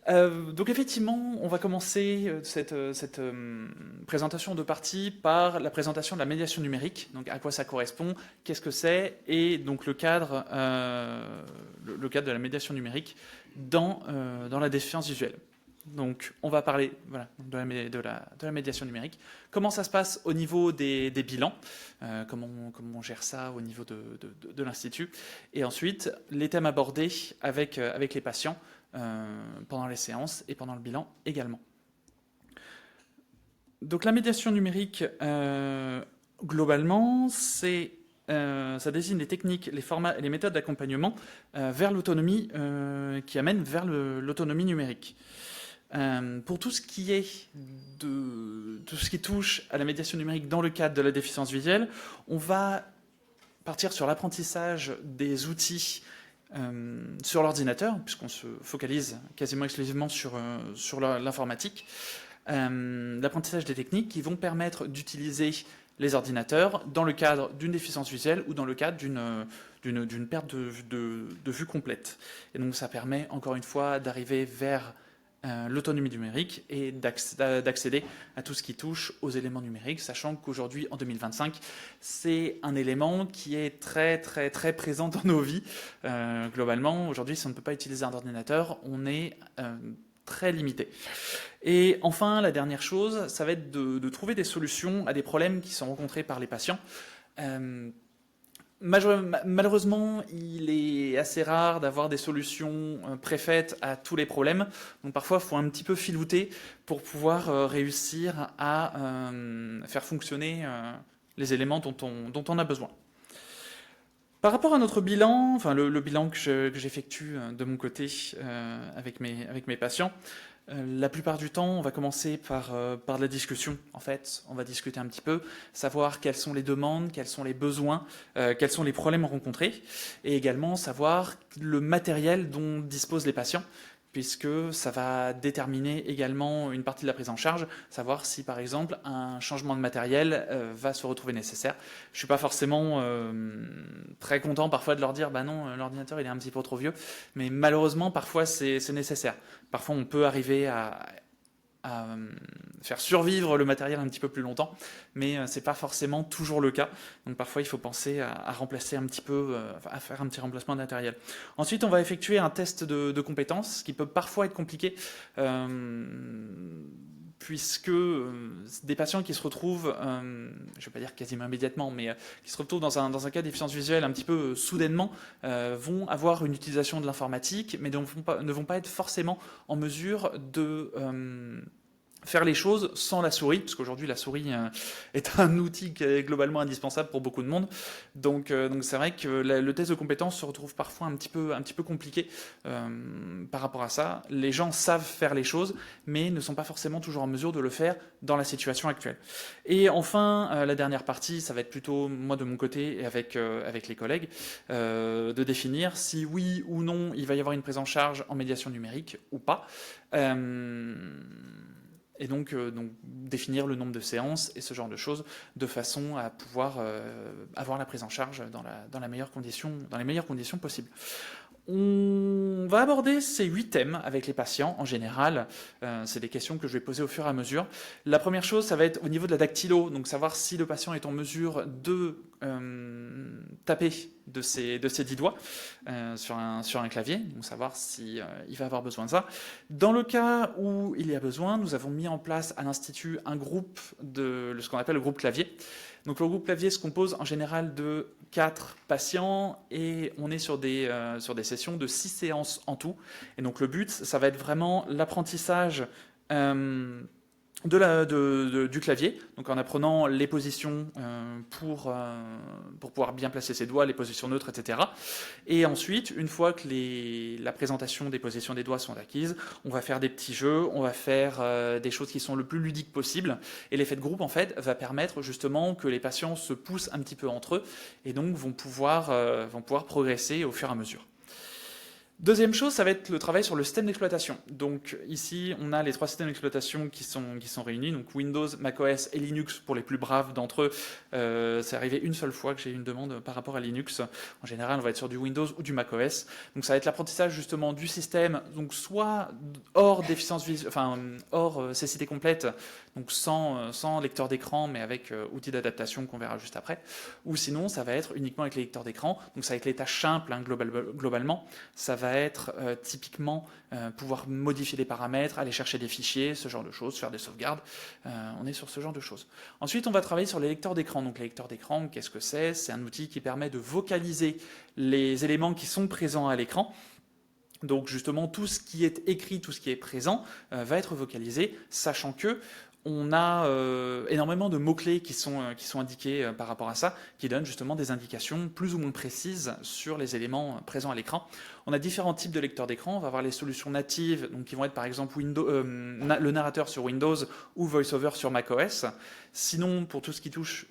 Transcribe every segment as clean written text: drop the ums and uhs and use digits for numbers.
Donc effectivement, on va commencer cette présentation de partie par la présentation de la médiation numérique. Donc à quoi ça correspond, qu'est-ce que c'est, et donc le cadre de la médiation numérique dans la déficience visuelle. Donc on va parler voilà, de la médiation numérique. Comment ça se passe au niveau des bilans, comment on gère ça au niveau de l'Institut. Et ensuite, les thèmes abordés avec les patients pendant les séances et pendant le bilan également. Donc la médiation numérique, globalement, ça désigne les techniques, les formats et les méthodes d'accompagnement vers l'autonomie, qui amènent vers l'autonomie numérique. Pour tout ce qui touche à la médiation numérique dans le cadre de la déficience visuelle, on va partir sur l'apprentissage des outils sur l'ordinateur, puisqu'on se focalise quasiment exclusivement sur l'informatique, l'apprentissage des techniques qui vont permettre d'utiliser les ordinateurs dans le cadre d'une déficience visuelle ou dans le cadre d'une perte de vue complète. Et donc ça permet encore une fois d'arriver vers l'autonomie numérique et d'accéder à tout ce qui touche aux éléments numériques, sachant qu'aujourd'hui, en 2025, c'est un élément qui est très très très présent dans nos vies. Globalement, aujourd'hui, si on ne peut pas utiliser un ordinateur, on est très limité. Et enfin, la dernière chose, ça va être de trouver des solutions à des problèmes qui sont rencontrés par les patients. Malheureusement, il est assez rare d'avoir des solutions préfaites à tous les problèmes. Donc parfois, il faut un petit peu filouter pour pouvoir réussir à faire fonctionner les éléments dont on a besoin. Par rapport à notre bilan, enfin le bilan que j'effectue de mon côté avec mes patients, la plupart du temps, on va commencer par de la discussion. En fait, on va discuter un petit peu, savoir quelles sont les demandes, quels sont les besoins, quels sont les problèmes rencontrés, et également savoir le matériel dont disposent les patients, puisque ça va déterminer également une partie de la prise en charge, savoir si par exemple un changement de matériel va se retrouver nécessaire. Je suis pas forcément très content parfois de leur dire bah non, l'ordinateur il est un petit peu trop vieux, mais malheureusement parfois c'est nécessaire. Parfois on peut arriver à faire survivre le matériel un petit peu plus longtemps, mais c'est pas forcément toujours le cas. Donc parfois il faut penser à remplacer un petit peu, à faire un petit remplacement de matériel. Ensuite on va effectuer un test de compétences, qui peut parfois être compliqué, puisque des patients qui se retrouvent, je ne vais pas dire quasiment immédiatement, mais qui se retrouvent dans un cas de déficience visuelle un petit peu soudainement, vont avoir une utilisation de l'informatique, mais ne vont pas être forcément en mesure de faire les choses sans la souris, parce qu'aujourd'hui la souris est un outil qui est globalement indispensable pour beaucoup de monde. Donc c'est vrai que le test de compétences se retrouve parfois un petit peu compliqué par rapport à ça. Les gens savent faire les choses, mais ne sont pas forcément toujours en mesure de le faire dans la situation actuelle. Et enfin, la dernière partie, ça va être plutôt moi de mon côté et avec les collègues, de définir si oui ou non il va y avoir une prise en charge en médiation numérique ou pas. Et donc définir le nombre de séances et ce genre de choses de façon à pouvoir avoir la prise en charge dans les meilleures conditions possibles. On va aborder ces 8 thèmes avec les patients en général. C'est des questions que je vais poser au fur et à mesure. La première chose, ça va être au niveau de la dactylo, donc savoir si le patient est en mesure de taper de ses 10 doigts sur un clavier, donc savoir si il va avoir besoin de ça. Dans le cas où il y a besoin, nous avons mis en place à l'Institut un groupe ce qu'on appelle le groupe clavier. Donc le groupe clavier se compose en général de 4 patients et on est sur des sessions de 6 séances en tout. Et donc le but, ça va être vraiment l'apprentissage du clavier, donc en apprenant les positions pour pouvoir bien placer ses doigts, les positions neutres, etc. Et ensuite, une fois que la présentation des positions des doigts sont acquises, on va faire des petits jeux, on va faire des choses qui sont le plus ludiques possible. Et l'effet de groupe, en fait, va permettre justement que les patients se poussent un petit peu entre eux et donc vont pouvoir progresser au fur et à mesure. Deuxième chose, ça va être le travail sur le système d'exploitation. Donc ici, on a les 3 systèmes d'exploitation qui sont réunis, donc Windows, macOS et Linux pour les plus braves d'entre eux. C'est arrivé une seule fois que j'ai eu une demande par rapport à Linux. En général, on va être sur du Windows ou du macOS. Donc ça va être l'apprentissage justement du système, donc soit hors déficience visuelle, enfin hors cécité complète, donc sans lecteur d'écran, mais avec outils d'adaptation qu'on verra juste après. Ou sinon, ça va être uniquement avec les lecteurs d'écran. Donc ça va être les tâches simples globalement. Ça va être typiquement pouvoir modifier des paramètres, aller chercher des fichiers, ce genre de choses, faire des sauvegardes. On est sur ce genre de choses. Ensuite, on va travailler sur les lecteurs d'écran. Donc les lecteurs d'écran, qu'est-ce que c'est? C'est un outil qui permet de vocaliser les éléments qui sont présents à l'écran. Donc justement, tout ce qui est écrit, tout ce qui est présent va être vocalisé, sachant que on a énormément de mots-clés qui sont indiqués par rapport à ça, qui donnent justement des indications plus ou moins précises sur les éléments présents à l'écran. On a différents types de lecteurs d'écran. On va avoir les solutions natives, donc qui vont être par exemple le narrateur sur Windows ou VoiceOver sur macOS. Sinon, pour tout ce qui touche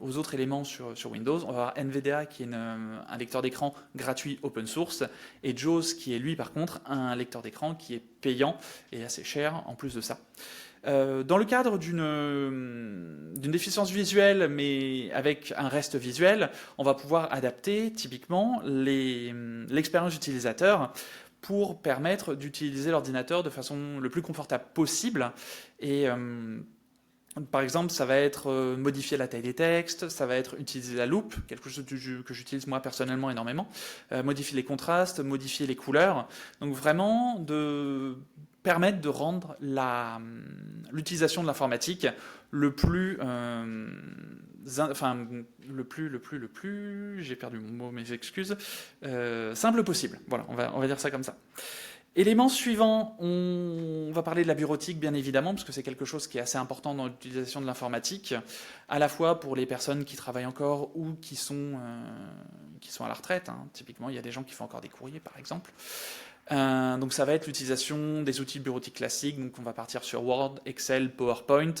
aux autres éléments sur Windows, on va avoir NVDA qui est un lecteur d'écran gratuit open source, et JAWS qui est lui par contre un lecteur d'écran qui est payant et assez cher en plus de ça. Dans le cadre d'une déficience visuelle, mais avec un reste visuel, on va pouvoir adapter typiquement l'expérience utilisateur pour permettre d'utiliser l'ordinateur de façon le plus confortable possible. Et par exemple, ça va être modifier la taille des textes, ça va être utiliser la loupe, quelque chose que j'utilise moi personnellement énormément, modifier les contrastes, modifier les couleurs. Donc vraiment de permettre de rendre l'utilisation de l'informatique le plus, j'ai perdu mon mot, mes excuses, simple possible. Voilà, on va dire ça comme ça. Élément suivant, on va parler de la bureautique bien évidemment, parce que c'est quelque chose qui est assez important dans l'utilisation de l'informatique, à la fois pour les personnes qui travaillent encore ou qui sont à la retraite. Hein. Typiquement, il y a des gens qui font encore des courriers par exemple. Donc ça va être l'utilisation des outils bureautiques classiques, donc on va partir sur Word, Excel, PowerPoint.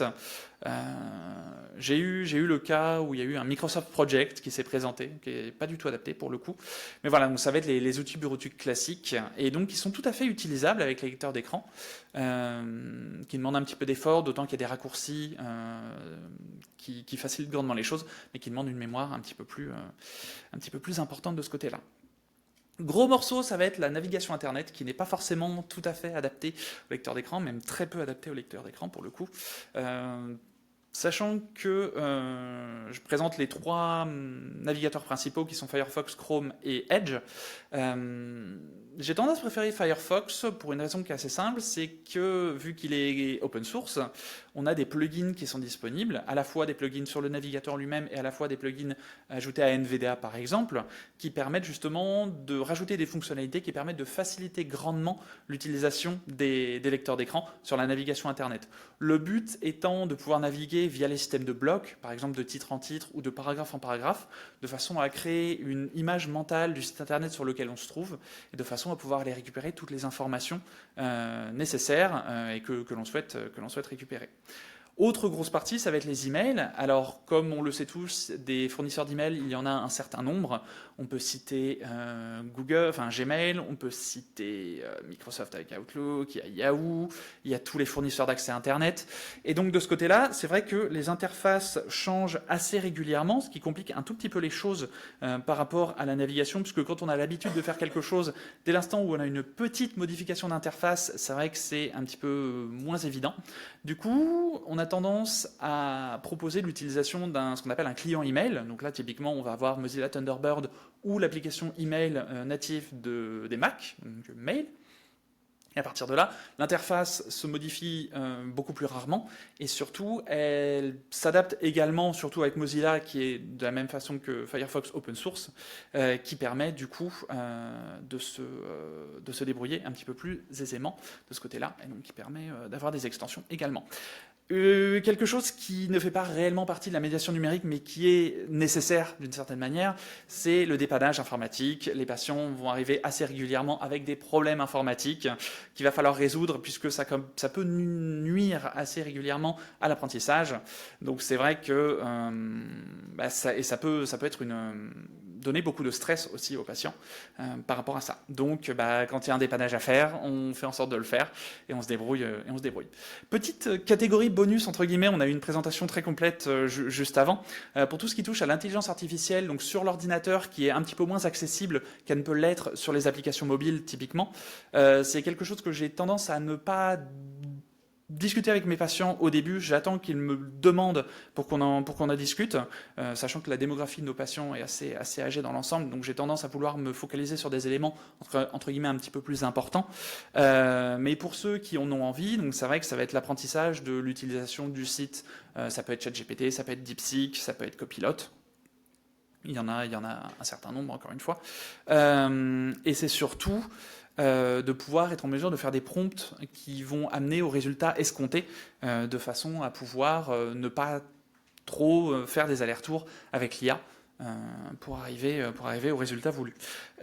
J'ai eu le cas où il y a eu un Microsoft Project qui s'est présenté, qui n'est pas du tout adapté pour le coup. Mais voilà, donc ça va être les outils bureautiques classiques, et donc qui sont tout à fait utilisables avec les lecteurs d'écran, qui demandent un petit peu d'effort, d'autant qu'il y a des raccourcis qui facilitent grandement les choses, mais qui demandent une mémoire un petit peu plus importante de ce côté-là. Gros morceau, ça va être la navigation Internet, qui n'est pas forcément tout à fait adaptée au lecteur d'écran, même très peu adaptée au lecteur d'écran pour le coup. Sachant que je présente les 3 navigateurs principaux qui sont Firefox, Chrome et Edge. J'ai tendance à préférer Firefox pour une raison qui est assez simple, c'est que vu qu'il est open source, on a des plugins qui sont disponibles, à la fois des plugins sur le navigateur lui-même et à la fois des plugins ajoutés à NVDA par exemple, qui permettent justement de rajouter des fonctionnalités qui permettent de faciliter grandement l'utilisation des lecteurs d'écran sur la navigation Internet. Le but étant de pouvoir naviguer via les systèmes de blocs, par exemple de titre en titre ou de paragraphe en paragraphe, de façon à créer une image mentale du site Internet sur lequel on se trouve, et de façon à pouvoir aller récupérer toutes les informations nécessaires et que l'on souhaite récupérer. Autre grosse partie, ça va être les emails. Alors, comme on le sait tous, des fournisseurs d'emails, il y en a un certain nombre. On peut citer Google, enfin Gmail, on peut citer Microsoft avec Outlook, il y a Yahoo, il y a tous les fournisseurs d'accès Internet. Et donc, de ce côté-là, c'est vrai que les interfaces changent assez régulièrement, ce qui complique un tout petit peu les choses par rapport à la navigation, puisque quand on a l'habitude de faire quelque chose, dès l'instant où on a une petite modification d'interface, c'est vrai que c'est un petit peu moins évident. Du coup, on a tendance à proposer l'utilisation ce qu'on appelle un client email. Donc là, typiquement, on va avoir Mozilla Thunderbird ou l'application email native des Mac, donc Mail. Et à partir de là, l'interface se modifie beaucoup plus rarement, et surtout, elle s'adapte également, surtout avec Mozilla, qui est de la même façon que Firefox open source, qui permet du coup de se débrouiller un petit peu plus aisément de ce côté-là, et donc qui permet d'avoir des extensions également. Quelque chose qui ne fait pas réellement partie de la médiation numérique, mais qui est nécessaire d'une certaine manière, c'est le dépannage informatique. Les patients vont arriver assez régulièrement avec des problèmes informatiques qu'il va falloir résoudre, puisque ça peut nuire assez régulièrement à l'apprentissage. Donc c'est vrai que ça peut être donner beaucoup de stress aussi aux patients par rapport à ça. Donc, quand il y a un dépannage à faire, on fait en sorte de le faire et on se débrouille. Petite catégorie bonus entre guillemets, on a eu une présentation très complète juste avant pour tout ce qui touche à l'intelligence artificielle, donc sur l'ordinateur, qui est un petit peu moins accessible qu'elle ne peut l'être sur les applications mobiles typiquement. C'est quelque chose que j'ai tendance à ne pas discuter avec mes patients au début. J'attends qu'ils me demandent pour qu'on en discute, sachant que la démographie de nos patients est assez âgée dans l'ensemble, donc j'ai tendance à vouloir me focaliser sur des éléments entre guillemets un petit peu plus importants. Mais pour ceux qui en ont envie, donc c'est vrai que ça va être l'apprentissage de l'utilisation du site. Ça peut être ChatGPT, ça peut être DeepSeek, ça peut être Copilot. Il y en a un certain nombre, encore une fois. Et c'est surtout de pouvoir être en mesure de faire des prompts qui vont amener au résultat escompté, de façon à pouvoir ne pas trop faire des allers-retours avec l'IA pour arriver au résultat voulu.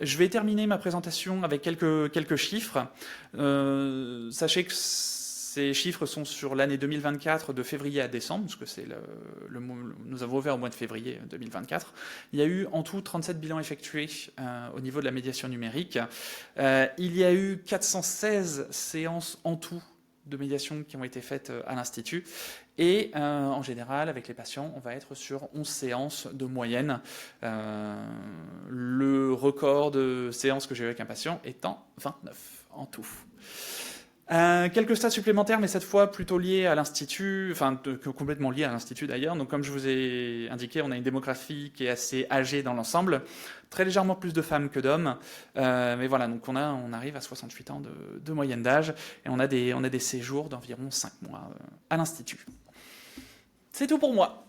Je vais terminer ma présentation avec quelques chiffres. Sachez que ces chiffres sont sur l'année 2024 de février à décembre, parce que c'est nous avons ouvert au mois de février 2024. Il y a eu en tout 37 bilans effectués au niveau de la médiation numérique. Il y a eu 416 séances en tout de médiation qui ont été faites à l'Institut. Et en général, avec les patients, on va être sur 11 séances de moyenne. Le record de séances que j'ai eu avec un patient étant 29 en tout. Quelques stats supplémentaires, mais cette fois plutôt liés à l'Institut, complètement liés à l'Institut d'ailleurs. Donc comme je vous ai indiqué, on a une démographie qui est assez âgée dans l'ensemble, très légèrement plus de femmes que d'hommes, mais voilà, donc on arrive à 68 ans de moyenne d'âge, et on a des séjours d'environ 5 mois à l'Institut. C'est tout pour moi.